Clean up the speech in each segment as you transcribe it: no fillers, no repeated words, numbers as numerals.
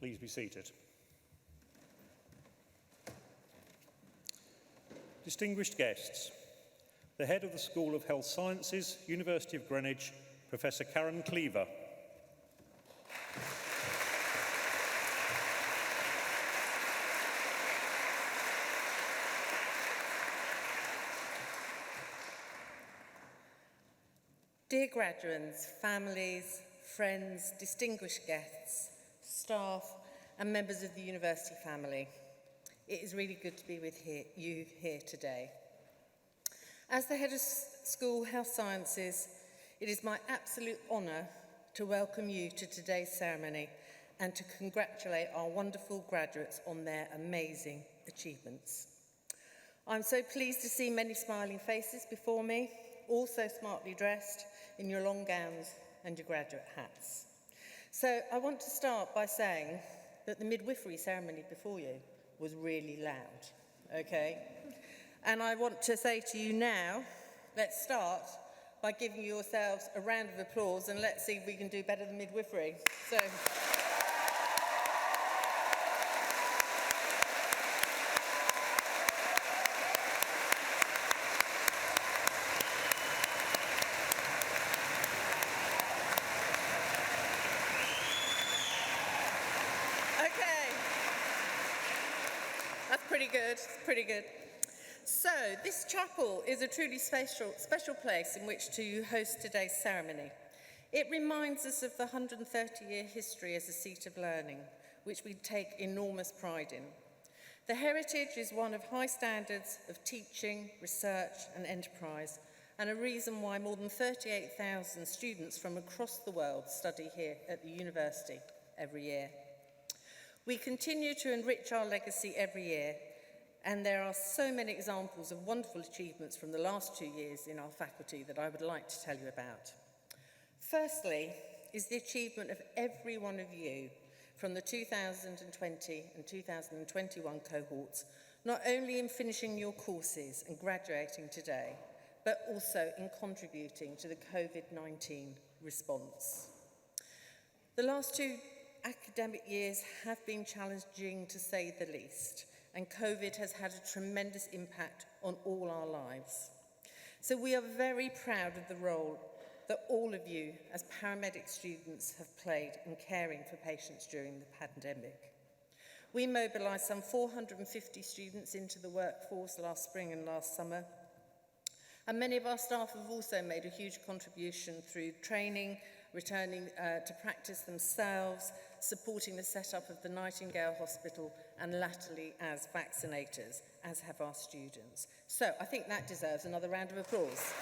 Please be seated. Distinguished guests, the Head of the School of Health Sciences, University of Greenwich, Professor Karen Cleaver. Dear graduates, families, friends, distinguished guests, staff and members of the university family, it is really good to be with you here today. As the Head of School Health Sciences, it is my absolute honour to welcome you to today's ceremony and to congratulate our wonderful graduates on their amazing achievements. I'm so pleased to see many smiling faces before me, all so smartly dressed in your long gowns and your graduate hats. So I want to start by saying that the midwifery ceremony before you was really loud, okay? And I want to say to you now, let's start by giving yourselves a round of applause and let's see if we can do better than midwifery. So. Pretty good. So, this chapel is a truly special place in which to host today's ceremony. It reminds us of the 130-year history as a seat of learning, which we take enormous pride in. The heritage is one of high standards of teaching, research and enterprise, and a reason why more than 38,000 students from across the world study here at the university every year. We continue to enrich our legacy every year, and there are so many examples of wonderful achievements from the last 2 years in our faculty that I would like to tell you about. Firstly is the achievement of every one of you from the 2020 and 2021 cohorts, not only in finishing your courses and graduating today, but also in contributing to the COVID-19 response. The last 2 academic years have been challenging to say the least, and COVID has had a tremendous impact on all our lives. So we are very proud of the role that all of you as paramedic students have played in caring for patients during the pandemic. We mobilised some 450 students into the workforce last spring and last summer, and many of our staff have also made a huge contribution through training, returning to practice themselves, supporting the setup of the Nightingale Hospital, and latterly as vaccinators, as have our students. So I think that deserves another round of applause.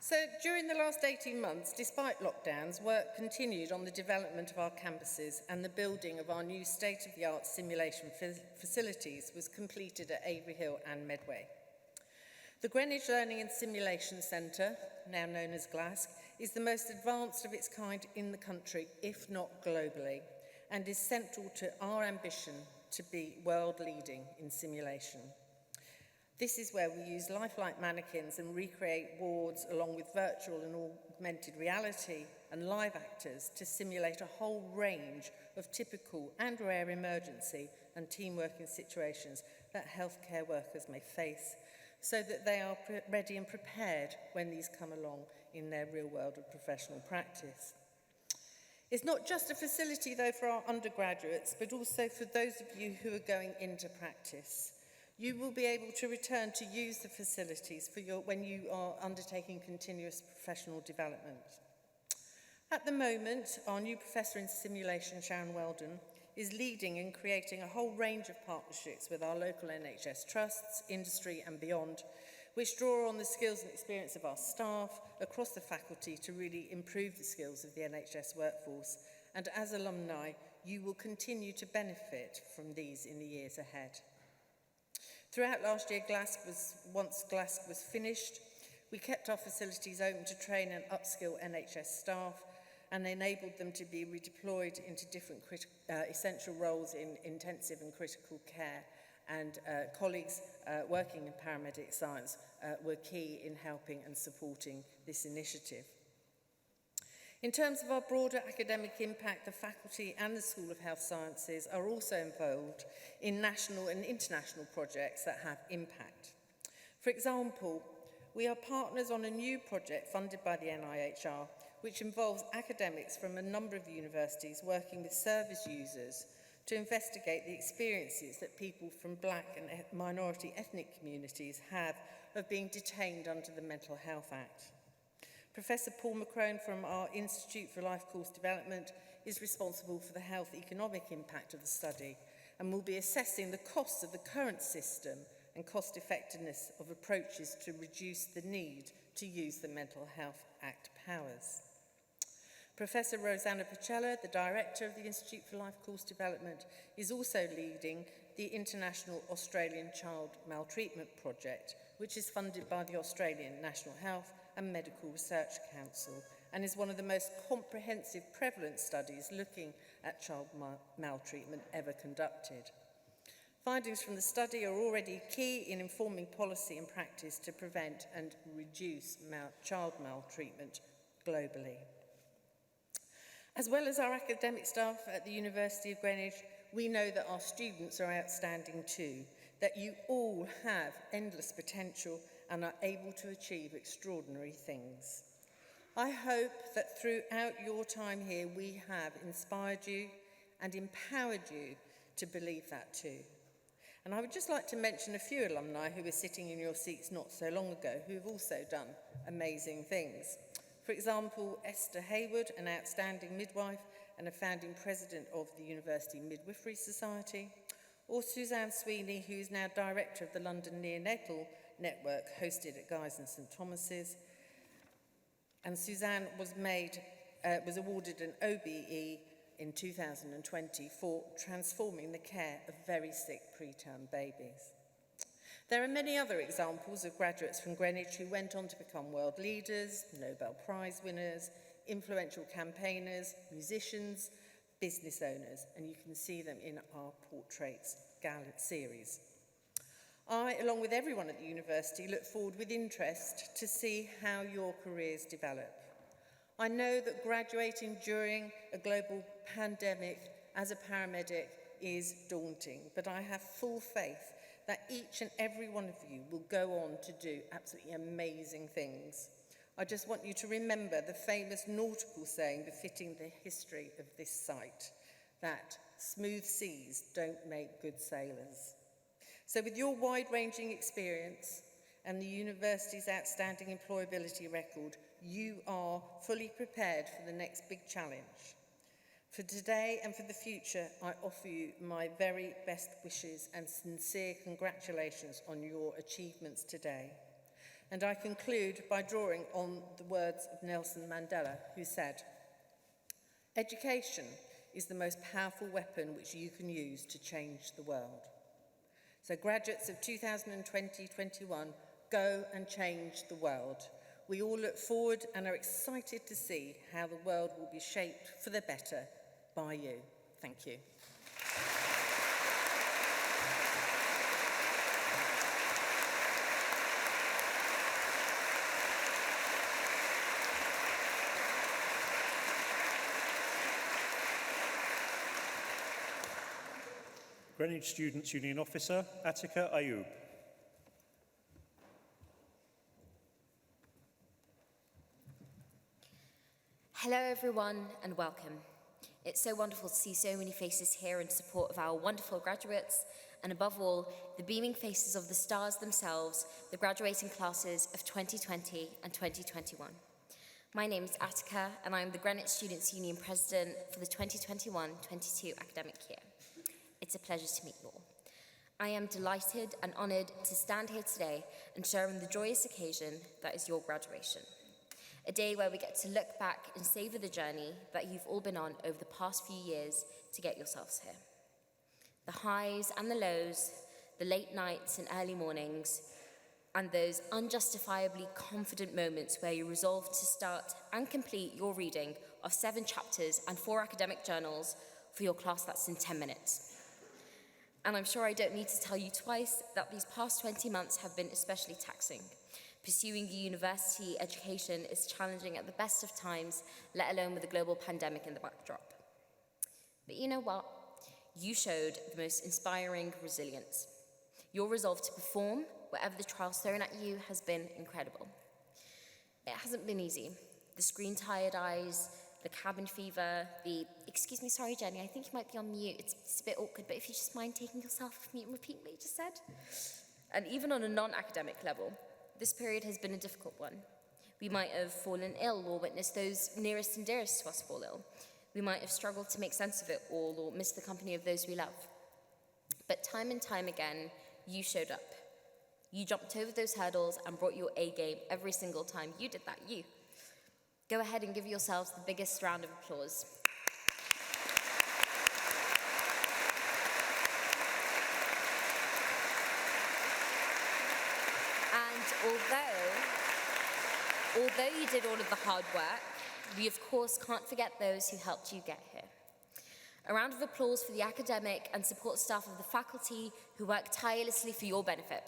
So during the last 18 months, despite lockdowns, work continued on the development of our campuses, and the building of our new state-of-the-art simulation facilities was completed at Avery Hill and Medway. The Greenwich Learning and Simulation Centre, now known as GLASC, is the most advanced of its kind in the country, if not globally, and is central to our ambition to be world-leading in simulation. This is where we use lifelike mannequins and recreate wards along with virtual and augmented reality and live actors to simulate a whole range of typical and rare emergency and team working situations that healthcare workers may face, so that they are ready and prepared when these come along in their real world of professional practice. It's not just a facility though for our undergraduates, but also for those of you who are going into practice. You will be able to return to use the facilities when you are undertaking continuous professional development. At the moment, our new Professor in Simulation, Sharon Weldon, is leading and creating a whole range of partnerships with our local NHS trusts, industry and beyond, which draw on the skills and experience of our staff across the faculty to really improve the skills of the NHS workforce. And as alumni, you will continue to benefit from these in the years ahead. Throughout last year, once GLASC was finished, we kept our facilities open to train and upskill NHS staff, and enabled them to be redeployed into different essential roles in intensive and critical care. And colleagues working in paramedic science were key in helping and supporting this initiative. In terms of our broader academic impact, the faculty and the School of Health Sciences are also involved in national and international projects that have impact. For example, we are partners on a new project funded by the NIHR, which involves academics from a number of universities working with service users to investigate the experiences that people from Black and minority ethnic communities have of being detained under the Mental Health Act. Professor Paul McCrone from our Institute for Life Course Development is responsible for the health economic impact of the study and will be assessing the costs of the current system and cost effectiveness of approaches to reduce the need to use the Mental Health Act powers. Professor Rosanna Pacella, the Director of the Institute for Life Course Development, is also leading the International Australian Child Maltreatment Project, which is funded by the Australian National Health and Medical Research Council and is one of the most comprehensive prevalence studies looking at child maltreatment ever conducted. Findings from the study are already key in informing policy and practice to prevent and reduce child maltreatment globally. As well as our academic staff at the University of Greenwich, we know that our students are outstanding too, that you all have endless potential and are able to achieve extraordinary things. I hope that throughout your time here, we have inspired you and empowered you to believe that too. And I would just like to mention a few alumni who were sitting in your seats not so long ago who have also done amazing things. For example, Esther Hayward, an outstanding midwife and a founding president of the University Midwifery Society, or Suzanne Sweeney, who is now director of the London Neonatal Network hosted at Guy's and St Thomas's. And Suzanne was awarded an OBE in 2020 for transforming the care of very sick preterm babies. There are many other examples of graduates from Greenwich who went on to become world leaders, Nobel Prize winners, influential campaigners, musicians, business owners, and you can see them in our Portraits series. I, along with everyone at the university, look forward with interest to see how your careers develop. I know that graduating during a global pandemic as a paramedic is daunting, but I have full faith that each and every one of you will go on to do absolutely amazing things. I just want you to remember the famous nautical saying befitting the history of this site, that smooth seas don't make good sailors. So with your wide-ranging experience and the university's outstanding employability record, you are fully prepared for the next big challenge. For today and for the future, I offer you my very best wishes and sincere congratulations on your achievements today. And I conclude by drawing on the words of Nelson Mandela, who said, "Education is the most powerful weapon which you can use to change the world." So graduates of 2020-21, go and change the world. We all look forward and are excited to see how the world will be shaped for the better by you. Thank you. Greenwich Students' Union Officer, Attica Ayub. Hello everyone and welcome. It's so wonderful to see so many faces here in support of our wonderful graduates and above all, the beaming faces of the stars themselves, the graduating classes of 2020 and 2021. My name is Attica and I'm the Greenwich Students' Union President for the 2021-22 academic year. It's a pleasure to meet you all. I am delighted and honoured to stand here today and share in the joyous occasion that is your graduation. A day where we get to look back and savour the journey that you've all been on over the past few years to get yourselves here. The highs and the lows, the late nights and early mornings, and those unjustifiably confident moments where you resolve to start and complete your reading of 7 chapters and 4 academic journals for your class that's in 10 minutes. And I'm sure I don't need to tell you twice that these past 20 months have been especially taxing. Pursuing a university education is challenging at the best of times, let alone with a global pandemic in the backdrop. But you know what? You showed the most inspiring resilience. Your resolve to perform, whatever the trials thrown at you, has been incredible. It hasn't been easy. The screen-tired eyes, the cabin fever, excuse me, sorry, Jenny, I think you might be on mute. It's a bit awkward, but if you just mind taking yourself off mute and repeating what you just said. And even on a non-academic level, this period has been a difficult one. We might have fallen ill or witnessed those nearest and dearest to us fall ill. We might have struggled to make sense of it all or missed the company of those we love. But time and time again, you showed up. You jumped over those hurdles and brought your A game every single time. You did that, you. Go ahead and give yourselves the biggest round of applause. And although you did all of the hard work, we of course can't forget those who helped you get here. A round of applause for the academic and support staff of the faculty who work tirelessly for your benefit.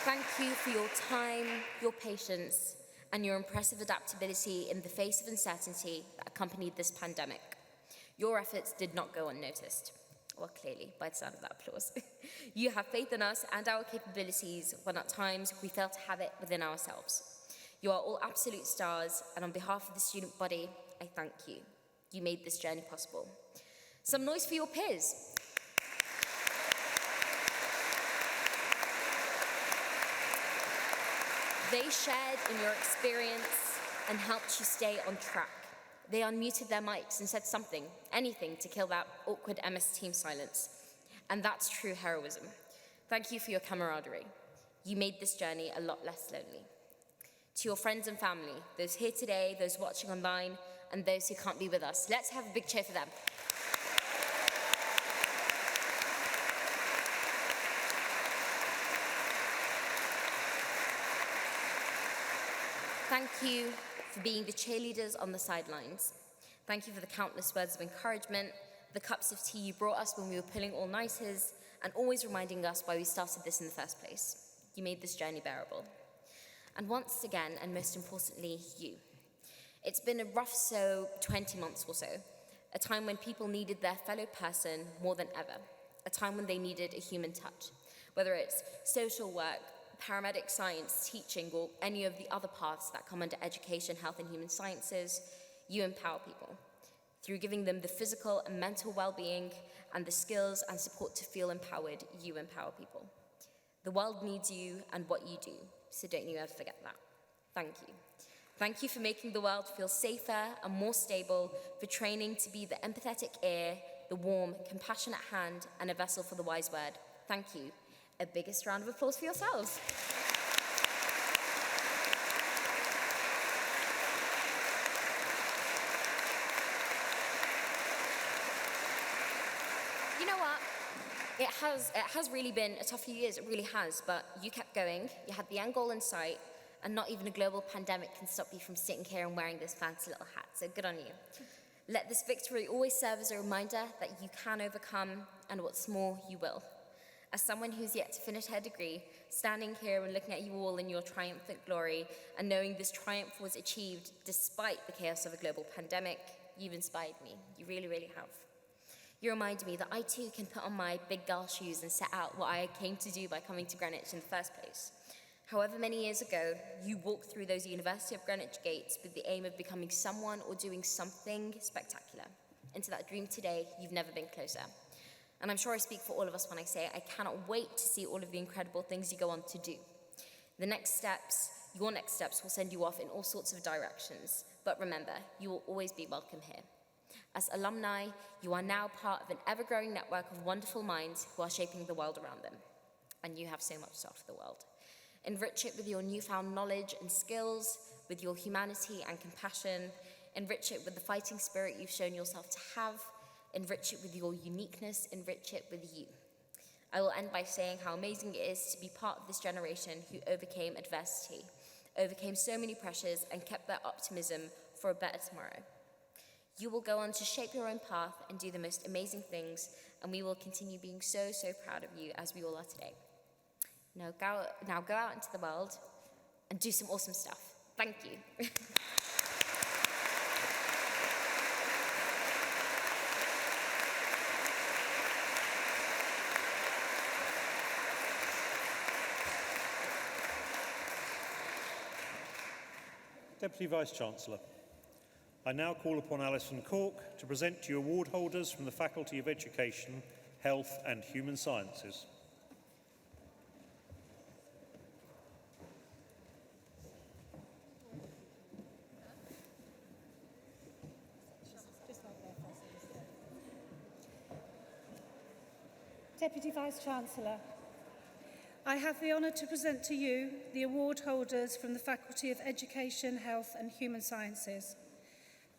Thank you for your time, your patience, and your impressive adaptability in the face of uncertainty that accompanied this pandemic. Your efforts did not go unnoticed. Well, clearly, by the sound of that applause. You have faith in us and our capabilities when at times we fail to have it within ourselves. You are all absolute stars, and on behalf of the student body, I thank you. You made this journey possible. Some noise for your peers. They shared in your experience and helped you stay on track. They unmuted their mics and said something, anything, to kill that awkward MS Team silence. And that's true heroism. Thank you for your camaraderie. You made this journey a lot less lonely. To your friends and family, those here today, those watching online, and those who can't be with us, let's have a big cheer for them. Thank you for being the cheerleaders on the sidelines. Thank you for the countless words of encouragement, the cups of tea you brought us when we were pulling all-nighters, and always reminding us why we started this in the first place. You made this journey bearable. And once again, and most importantly, you. It's been a rough 20 months or so, a time when people needed their fellow person more than ever, a time when they needed a human touch, whether it's social work, paramedic science, teaching, or any of the other paths that come under education, health, and human sciences. You empower people. Through giving them the physical and mental well-being and the skills and support to feel empowered, you empower people. The world needs you and what you do, so don't you ever forget that. Thank you. Thank you for making the world feel safer and more stable, for training to be the empathetic ear, the warm, compassionate hand, and a vessel for the wise word. Thank you. A biggest round of applause for yourselves. You know what? It has really been a tough few years, it really has, but you kept going, you had the end goal in sight, and not even a global pandemic can stop you from sitting here and wearing this fancy little hat, so good on you. Let this victory always serve as a reminder that you can overcome, and what's more, you will. As someone who's yet to finish her degree, standing here and looking at you all in your triumphant glory, and knowing this triumph was achieved despite the chaos of a global pandemic, you've inspired me. You really, really have. You remind me that I too can put on my big girl shoes and set out what I came to do by coming to Greenwich in the first place. However many years ago, you walked through those University of Greenwich gates with the aim of becoming someone or doing something spectacular. And to that dream today, you've never been closer. And I'm sure I speak for all of us when I say I cannot wait to see all of the incredible things you go on to do. Your next steps will send you off in all sorts of directions. But remember, you will always be welcome here. As alumni, you are now part of an ever-growing network of wonderful minds who are shaping the world around them. And you have so much to offer the world. Enrich it with your newfound knowledge and skills, with your humanity and compassion. Enrich it with the fighting spirit you've shown yourself to have. Enrich it with your uniqueness, enrich it with you. I will end by saying how amazing it is to be part of this generation who overcame adversity, overcame so many pressures, and kept their optimism for a better tomorrow. You will go on to shape your own path and do the most amazing things, and we will continue being so, so proud of you as we all are today. Now go out into the world and do some awesome stuff. Thank you. Deputy Vice-Chancellor, I now call upon Alison Cork to present to you award holders from the Faculty of Education, Health and Human Sciences. Deputy Vice-Chancellor, I have the honour to present to you the award holders from the Faculty of Education, Health and Human Sciences,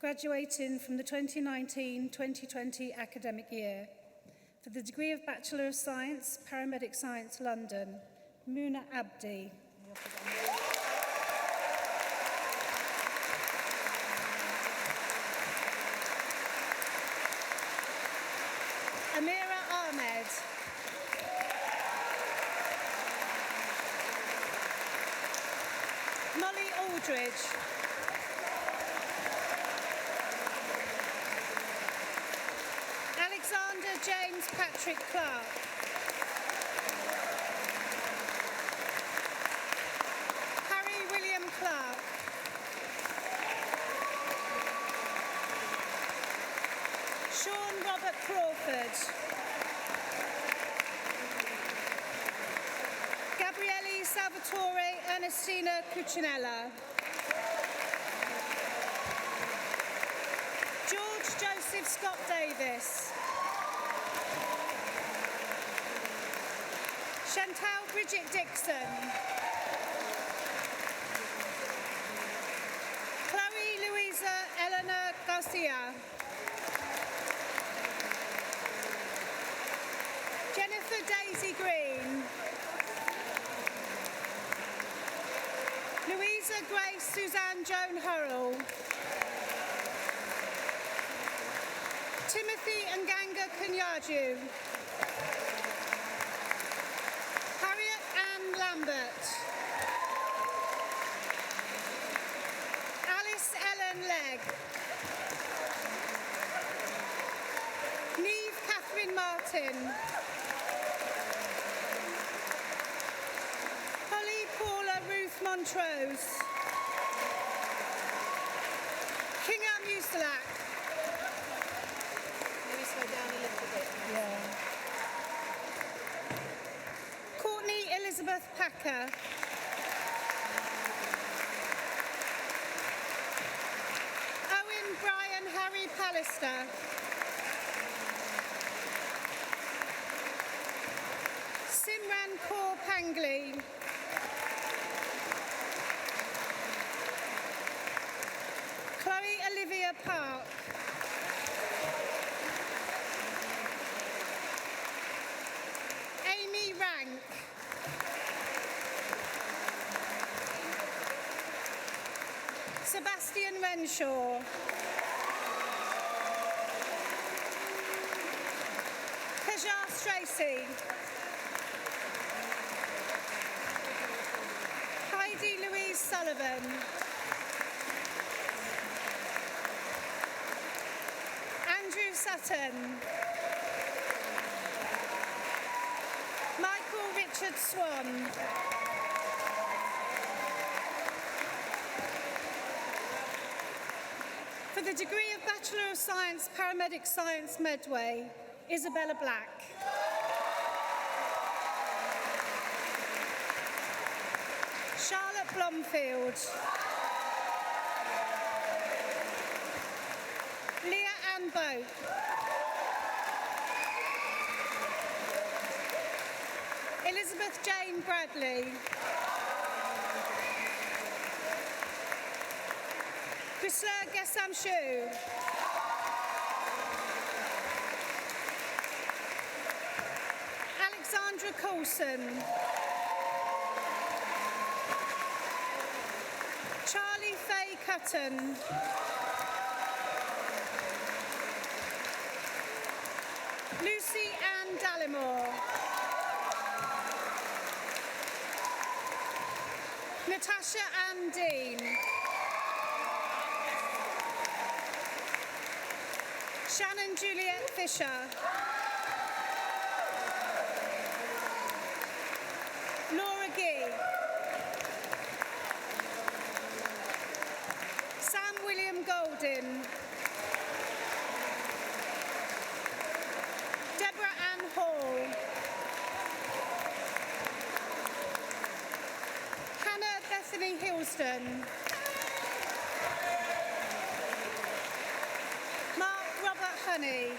graduating from the 2019-2020 academic year. For the degree of Bachelor of Science, Paramedic Science, London, Muna Abdi. Amira Ahmed. Molly Aldridge. Alexander James Patrick Clark. Harry William Clark. Sean Robert Crawford. Gabriele Salvatore Ernestina Cucinella. George Joseph Scott Davis. Chantal Bridget Dixon. Chloe Louisa Eleanor Garcia. Jennifer Daisy Green. Louisa Grace Suzanne Joan Hurrell. Timothy Nganga Kunyaju. Harriet Ann Lambert. Alice Ellen Legg. Neve Catherine Martin. Holly Paula Ruth Montrose. Kinga Musalak. Maybe slow down a little bit. Yeah. Courtney Elizabeth Packer. Owen Brian Harry Pallister. Simran Kaur Pangli. Chloe Olivia Park. Amy Rank. Sebastian Renshaw. Kajar Stracy. Heidi Louise Sullivan. Andrew Sutton. Michael Richard Swan. For the degree of Bachelor of Science, Paramedic Science, Medway, Isabella Black. Charlotte Blomfield. Leah Ann Boat. Elizabeth Jane Bradley. Chrysler Gessamshu. Alexandra Coulson, Charlie Faye Cutton, Lucy Ann Dallimore, Natasha Ann Dean, Shannon Juliet Fisher, Laura Gee, Sam William Goldin, Deborah Ann Hall, Hannah Bethany Hilston, Mark Robert Honey,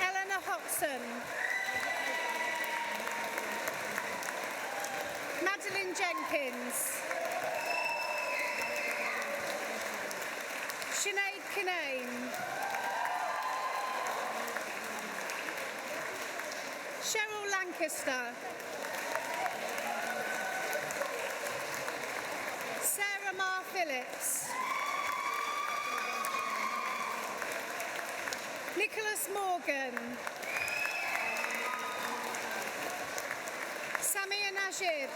Eleanor Hodgson, Madeline Jenkins, Sinead Kinane, Cheryl Lancaster, Sarah Marr Phillips, Nicholas Morgan, Samia Najib,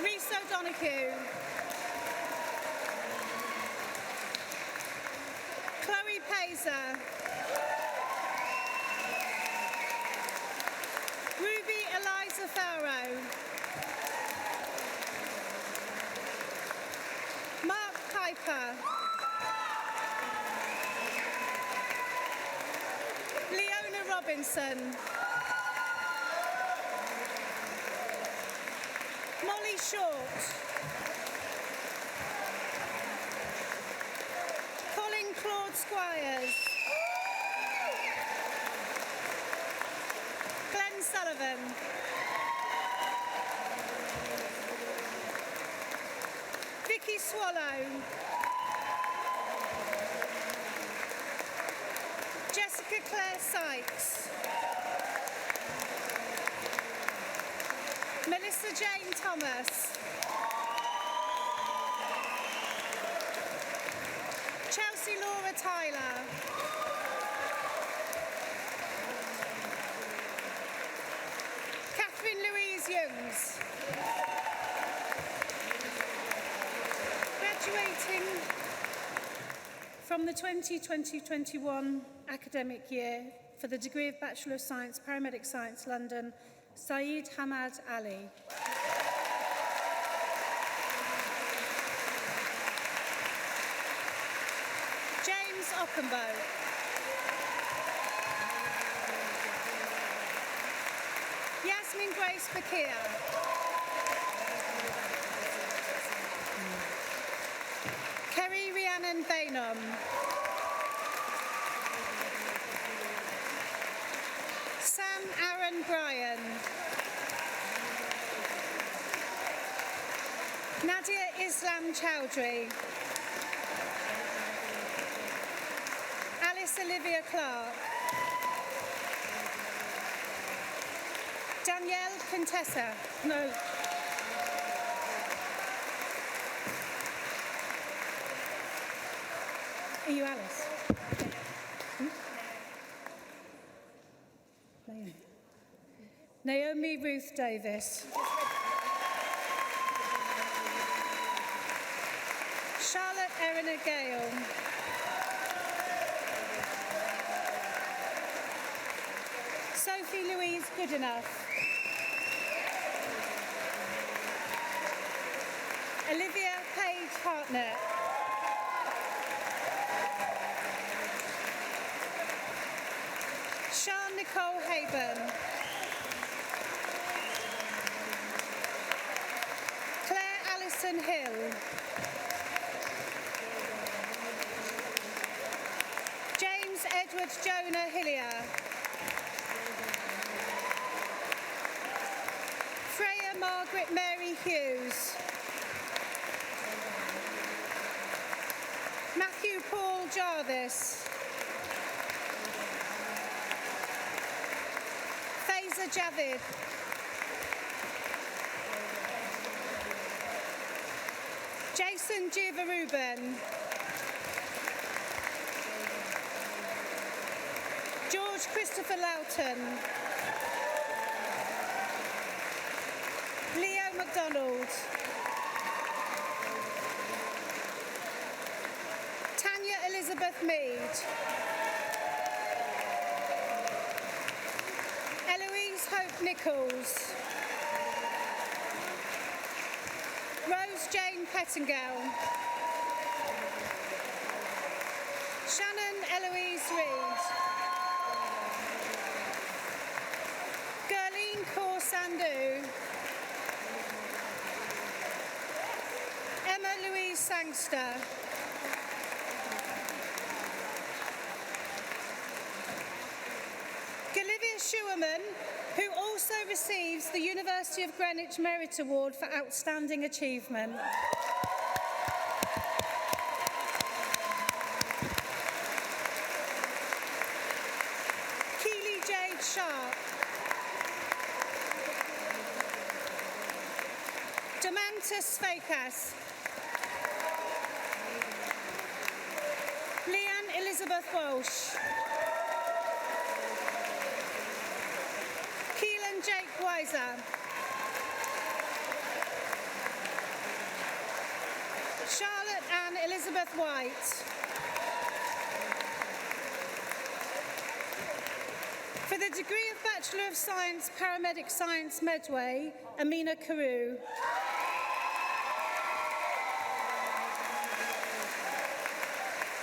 Rhys O'Donoghue, Chloe Pazer, Ruby Eliza Farrow, Mark Piper, Leona Robinson, Molly Short, Colin Claude Squires, Glenn Sullivan, Vicky Swallow, Jessica Claire Sykes, Melissa Jane Thomas, Chelsea Laura Tyler, Catherine Louise Youngs, graduating from the 2020-21 academic year for the degree of Bachelor of Science, Paramedic Science, London, Saeed Hamad Ali. James Ockenbow. Yasmin Grace Bakir. Kerry Rhiannon Bainom. Sam Aaron Bryan. Nadia Islam Chowdhury. Alice Olivia Clark. Danielle Contessa. No. Are you Alice? Naomi Ruth Davis. Charlotte Erina Gale. Sophie Louise Goodenough. Olivia Page Hartnett. Sian Nicole Hayburn. Claire Alison Hill. James Edward Jonah Hillier. Freya Margaret Mary Hughes. Matthew Paul Jarvis. Faiza Javid. Jason Givaruben. George Christopher Loughton. Leo MacDonald. Tanya Elizabeth Mead. Eloise Hope Nichols. Rose Jane Pettingell. Shannon Eloise Reid. Gurleen Kaur Sandhu. Emma Louise Sangster. Olivia Schuerman, who also receives the University of Greenwich Merit Award for Outstanding Achievement. Keely Jade Sharp. Demantis Fakas. Leanne Elizabeth Walsh. Keelan Jake Weiser. Charlotte Ann Elizabeth White. For the degree of Bachelor of Science, Paramedic Science Medway, Amina Carew.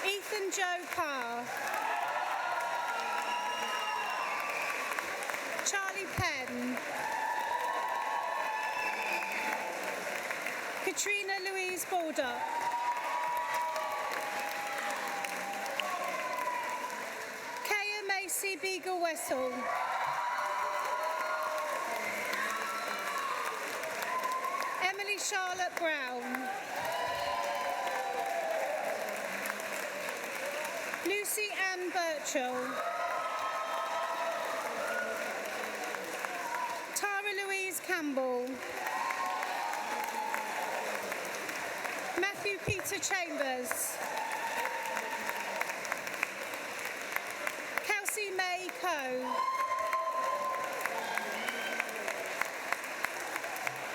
Ethan Joe Parr. Charlie Penn. Katrina Louise Baldock. Kaya Macy Beagle Wessel. Emily Charlotte Brown. Lucy Ann Birchall. Tara Louise Campbell. Matthew Peter Chambers. Kelsey May Coe.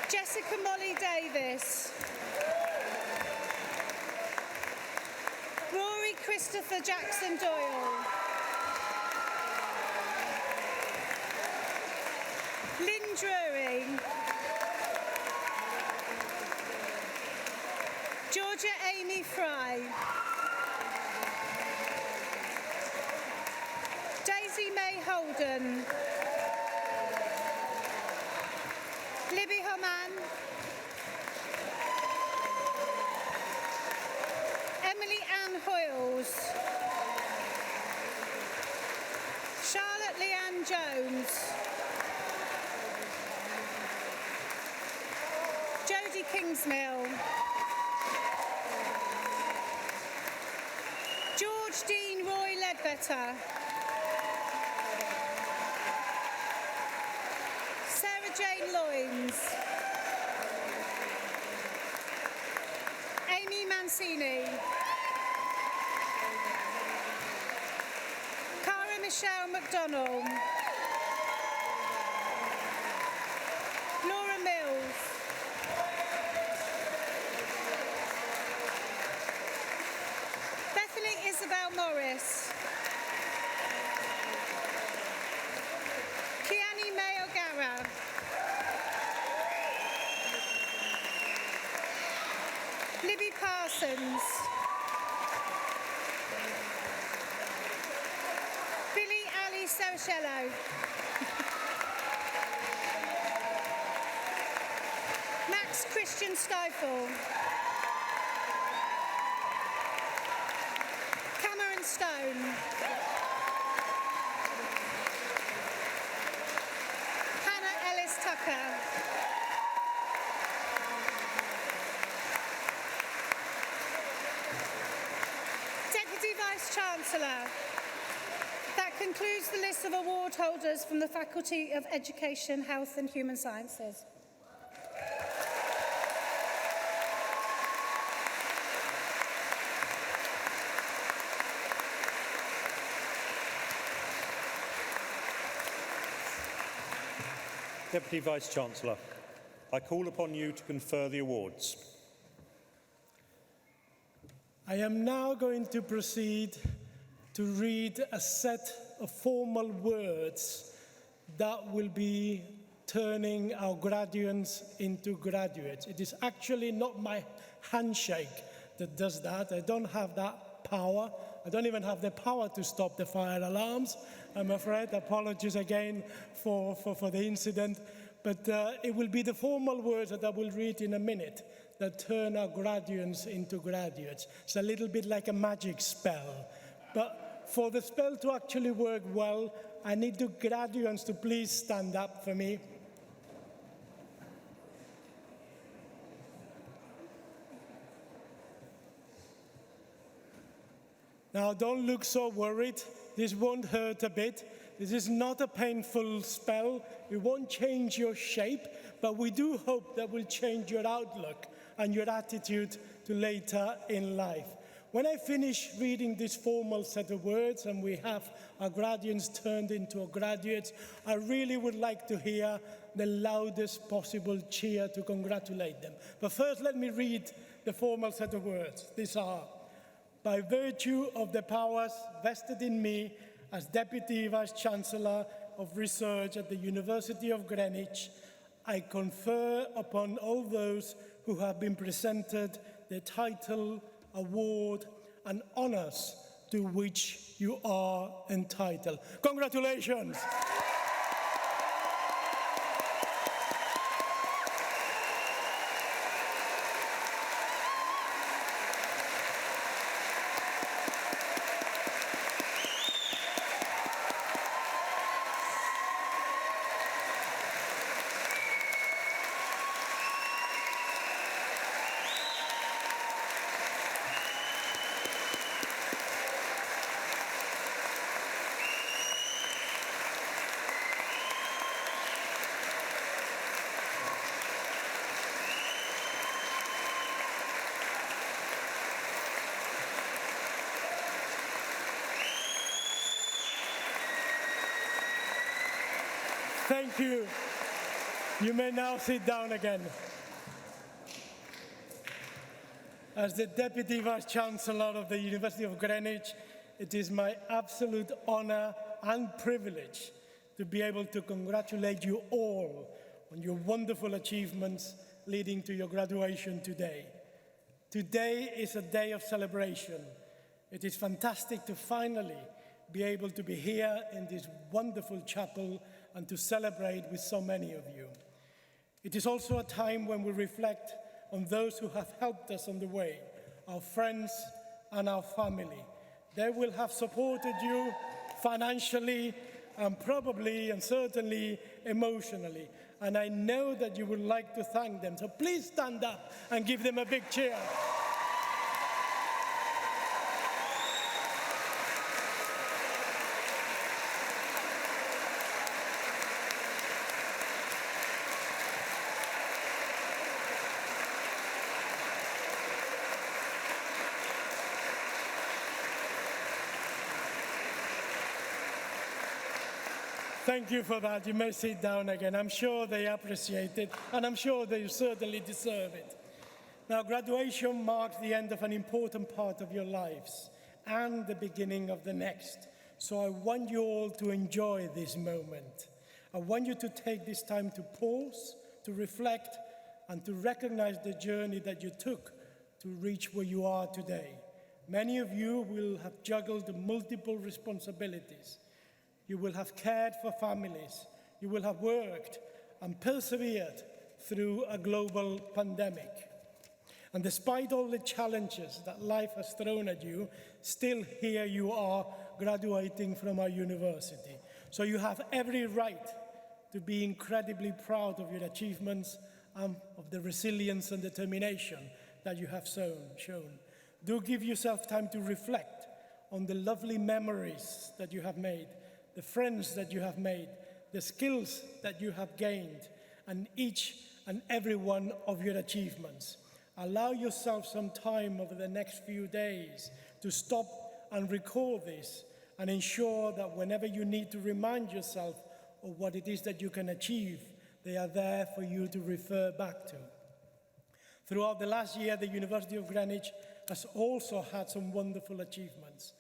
Jessica Molly Davis. Rory Christopher Jackson Doyle. Lynn Drury. Georgia Amy Fry. Daisy May Holden. Libby Homan. Emily Ann Hoyles. Charlotte Leanne Jones. Jodie Kingsmill. George Dean Roy Ledbetter. Sarah Jane Loynes. Amy Mancini. Cara Michelle McDonnell. Laura Mills. Bethany Isabel Morris. Kiani May O'Gara. Libby Parsons. Billy Ali Sarcello. Max Christian Stifle. Cameron Stone. Hannah Ellis Tucker. Chancellor. That concludes the list of award holders from the Faculty of Education, Health and Human Sciences. Deputy Vice-Chancellor, I call upon you to confer the awards. I am now going to proceed to read a set of formal words that will be turning our graduates into graduates. It is actually not my handshake that does that. I don't have that power. I don't even have the power to stop the fire alarms, I'm afraid. Apologies again for the incident. But it will be the formal words that I will read in a minute that turn our graduates into graduates. It's a little bit like a magic spell. But for the spell to actually work well, I need the graduates to please stand up for me. Now, don't look so worried. This won't hurt a bit. This is not a painful spell. It won't change your shape, but we do hope that will change your outlook and your attitude to later in life. When I finish reading this formal set of words and we have our graduates turned into our graduates, I really would like to hear the loudest possible cheer to congratulate them. But first, let me read the formal set of words. These are: by virtue of the powers vested in me as Deputy Vice-Chancellor of Research at the University of Greenwich, I confer upon all those who have been presented the title, award, and honours to which you are entitled. Congratulations! Thank you. You may now sit down again. As the Deputy Vice-Chancellor of the University of Greenwich, it is my absolute honor and privilege to be able to congratulate you all on your wonderful achievements leading to your graduation today. Today is a day of celebration. It is fantastic to finally be able to be here in this wonderful chapel and to celebrate with so many of you. It is also a time when we reflect on those who have helped us on the way, our friends and our family. They will have supported you financially and probably and certainly emotionally. And I know that you would like to thank them. So please stand up and give them a big cheer. Thank you for that. You may sit down again. I'm sure they appreciate it, and I'm sure they certainly deserve it. Now, graduation marks the end of an important part of your lives and the beginning of the next. So I want you all to enjoy this moment. I want you to take this time to pause, to reflect, and to recognize the journey that you took to reach where you are today. Many of you will have juggled multiple responsibilities. You will have cared for families. You will have worked and persevered through a global pandemic. And despite all the challenges that life has thrown at you, still here you are graduating from our university. So you have every right to be incredibly proud of your achievements and of the resilience and determination that you have shown. Do give yourself time to reflect on the lovely memories that you have made, the friends that you have made, the skills that you have gained, and each and every one of your achievements. Allow yourself some time over the next few days to stop and recall this, and ensure that whenever you need to remind yourself of what it is that you can achieve, they are there for you to refer back to. Throughout the last year, the University of Greenwich has also had some wonderful achievements.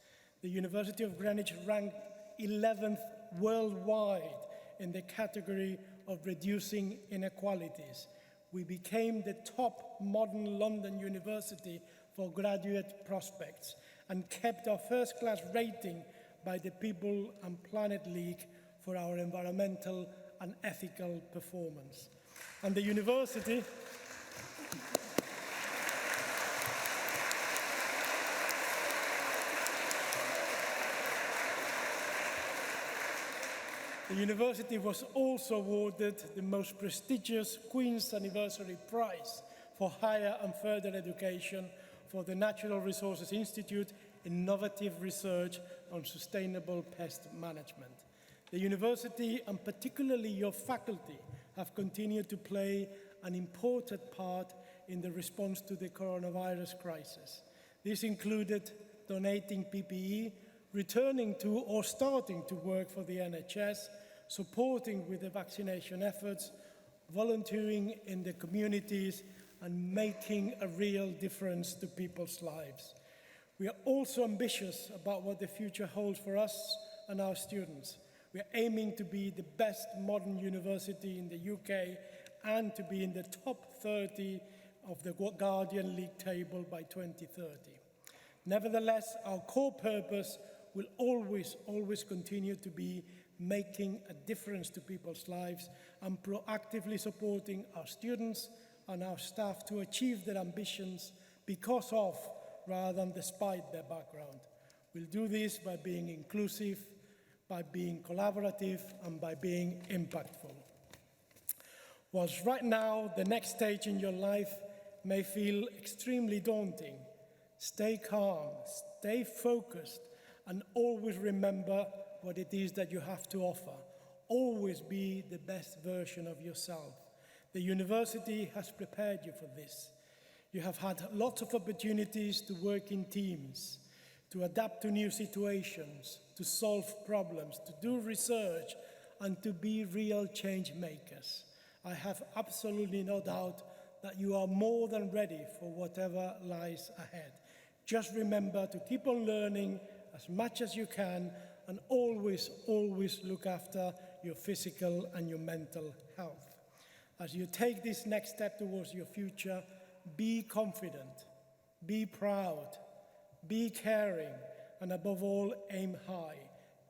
The University of Greenwich ranked 11th worldwide in the category of reducing inequalities. We became the top modern London university for graduate prospects and kept our first-class rating by the People and Planet League for our environmental and ethical performance. And the university was also awarded the most prestigious Queen's Anniversary Prize for Higher and Further Education for the Natural Resources Institute Innovative Research on Sustainable Pest Management. The university, and particularly your faculty, have continued to play an important part in the response to the coronavirus crisis. This included donating PPE, returning to or starting to work for the NHS, supporting with the vaccination efforts, volunteering in the communities, and making a real difference to people's lives. We are also ambitious about what the future holds for us and our students. We are aiming to be the best modern university in the UK and to be in the top 30 of the Guardian League table by 2030. Nevertheless, our core purpose will always continue to be making a difference to people's lives and proactively supporting our students and our staff to achieve their ambitions because of, rather than despite, their background. We'll do this by being inclusive, by being collaborative, and by being impactful. Whilst right now the next stage in your life may feel extremely daunting, stay calm, stay focused, and always remember what it is that you have to offer. Always be the best version of yourself. The university has prepared you for this. You have had lots of opportunities to work in teams, to adapt to new situations, to solve problems, to do research, and to be real change makers. I have absolutely no doubt that you are more than ready for whatever lies ahead. Just remember to keep on learning as much as you can, and always look after your physical and your mental health. As you take this next step towards your future, be confident, be proud, be caring, and above all, aim high.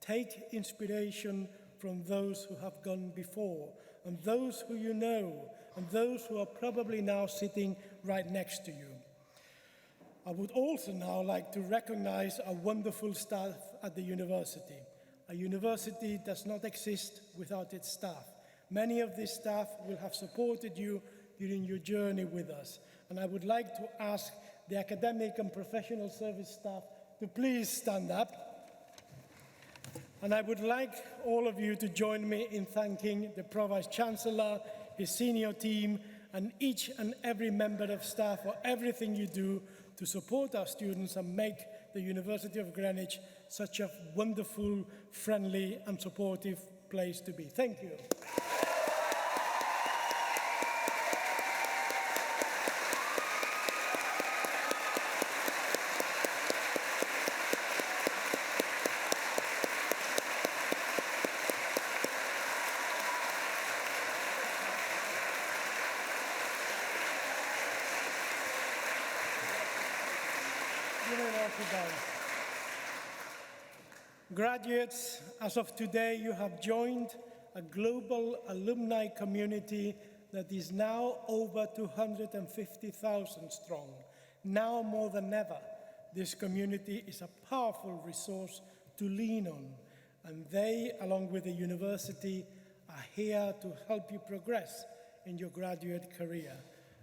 Take inspiration from those who have gone before, and those who you know, and those who are probably now sitting right next to you. I would also now like to recognize our wonderful staff at the university. A university does not exist without its staff. Many of these staff will have supported you during your journey with us. And I would like to ask the academic and professional service staff to please stand up. And I would like all of you to join me in thanking the Pro-Vice-Chancellor, his senior team, and each and every member of staff for everything you do to support our students and make the University of Greenwich such a wonderful, friendly, and supportive place to be. Thank you. Graduates, as of today, you have joined a global alumni community that is now over 250,000 strong. Now more than ever, this community is a powerful resource to lean on, and they, along with the university, are here to help you progress in your graduate career.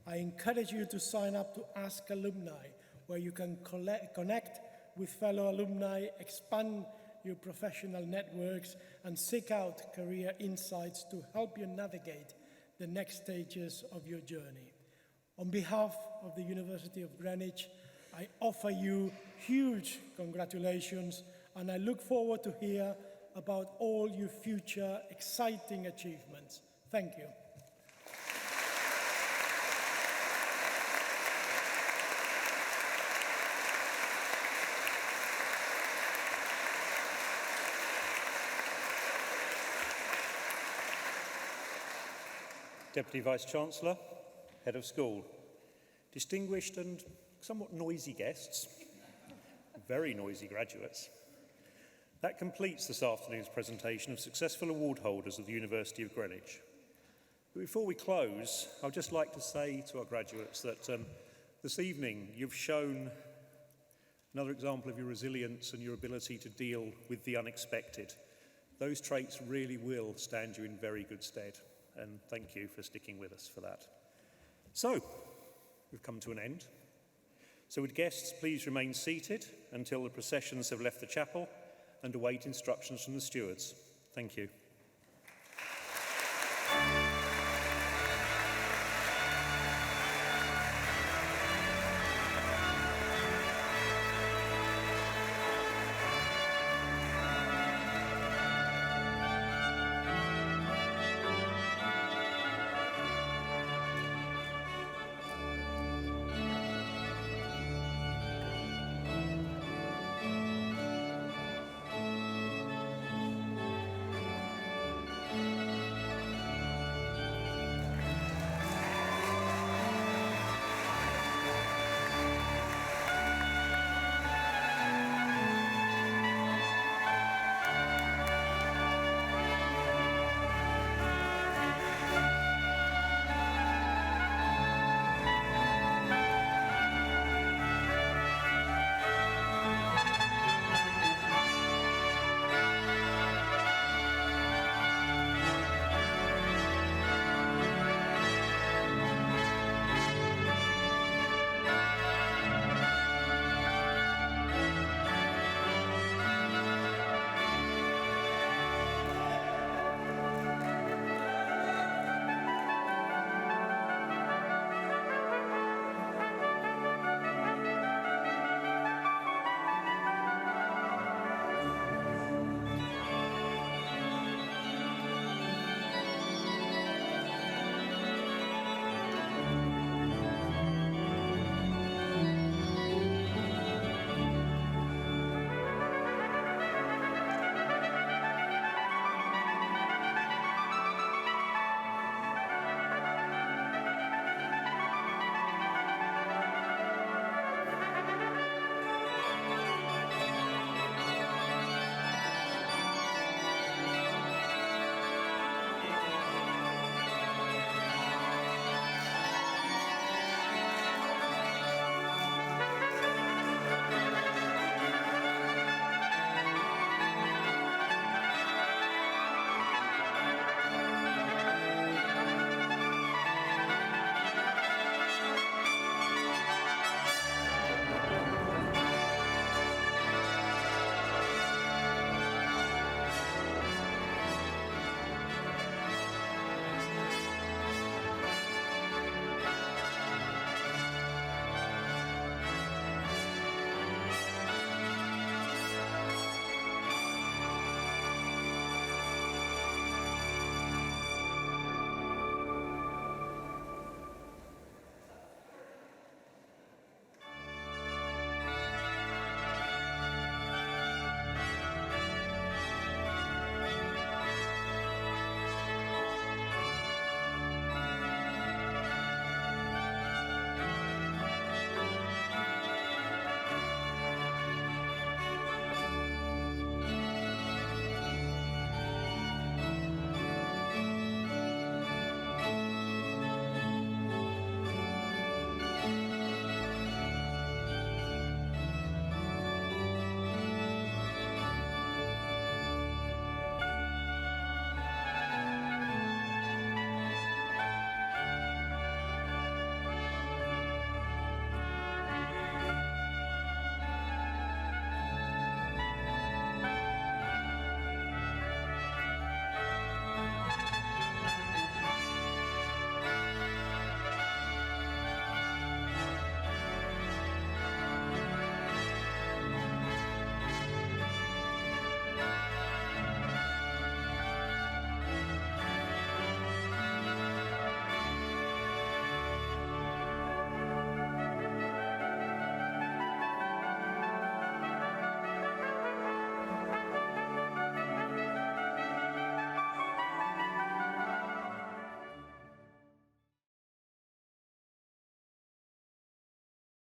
I encourage you to sign up to Ask Alumni, where you can connect with fellow alumni, expand your professional networks, and seek out career insights to help you navigate the next stages of your journey. On behalf of the University of Greenwich, I offer you huge congratulations, and I look forward to hear about all your future exciting achievements. Thank you. Deputy Vice-Chancellor, Head of School, distinguished and somewhat noisy guests, very noisy graduates. That completes this afternoon's presentation of successful award holders of the University of Greenwich. But before we close, I'd just like to say to our graduates that this evening you've shown another example of your resilience and your ability to deal with the unexpected. Those traits really will stand you in very good stead, and thank you for sticking with us for that. So, we've come to an end. So would guests please remain seated until the processions have left the chapel and await instructions from the stewards. Thank you.